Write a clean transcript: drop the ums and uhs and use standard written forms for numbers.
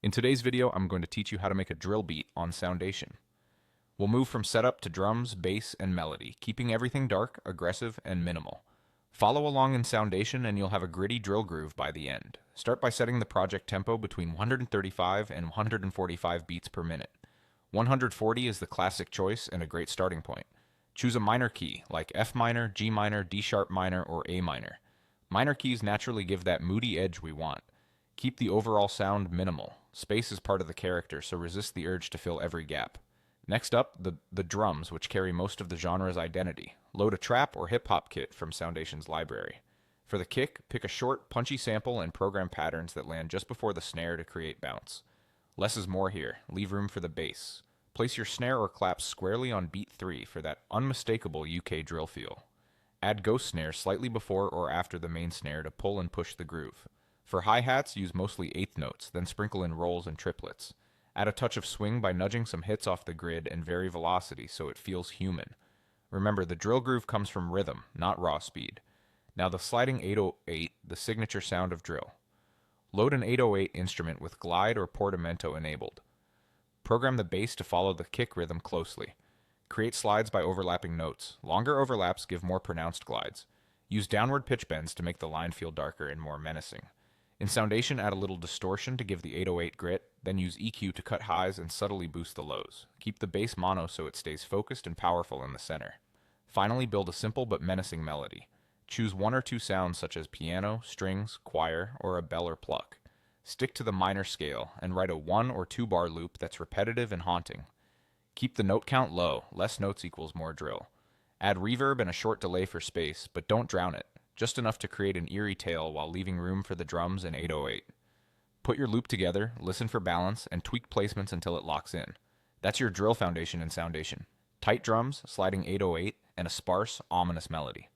In today's video, I'm going to teach you how to make a drill beat on Soundation. We'll move from setup to drums, bass, and melody, keeping everything dark, aggressive, and minimal. Follow along in Soundation and you'll have a gritty drill groove by the end. Start by setting the project tempo between 135 and 145 beats per minute. 140 is the classic choice and a great starting point. Choose a minor key, like F minor, G minor, D sharp minor, or A minor. Minor keys naturally give that moody edge we want. Keep the overall sound minimal. Space is part of the character, so resist the urge to fill every gap. Next up, the drums, which carry most of the genre's identity. Load a trap or hip-hop kit from Soundation's library. For the kick, pick a short, punchy sample and program patterns that land just before the snare to create bounce. Less is more here. Leave room for the bass. Place your snare or claps squarely on beat 3 for that unmistakable UK drill feel. Add ghost snares slightly before or after the main snare to pull and push the groove. For hi-hats, use mostly eighth notes, then sprinkle in rolls and triplets. Add a touch of swing by nudging some hits off the grid and vary velocity so it feels human. Remember, the drill groove comes from rhythm, not raw speed. Now the sliding 808, the signature sound of drill. Load an 808 instrument with glide or portamento enabled. Program the bass to follow the kick rhythm closely. Create slides by overlapping notes. Longer overlaps give more pronounced glides. Use downward pitch bends to make the line feel darker and more menacing. In Soundation, add a little distortion to give the 808 grit, then use EQ to cut highs and subtly boost the lows. Keep the bass mono so it stays focused and powerful in the center. Finally, build a simple but menacing melody. Choose one or two sounds such as piano, strings, choir, or a bell or pluck. Stick to the minor scale and write a 1 or 2 bar loop that's repetitive and haunting. Keep the note count low, less notes equals more drill. Add reverb and a short delay for space, but don't drown it. Just enough to create an eerie tail while leaving room for the drums and 808. Put your loop together, listen for balance, and tweak placements until it locks in. That's your drill foundation in Soundation. Tight drums, sliding 808, and a sparse, ominous melody.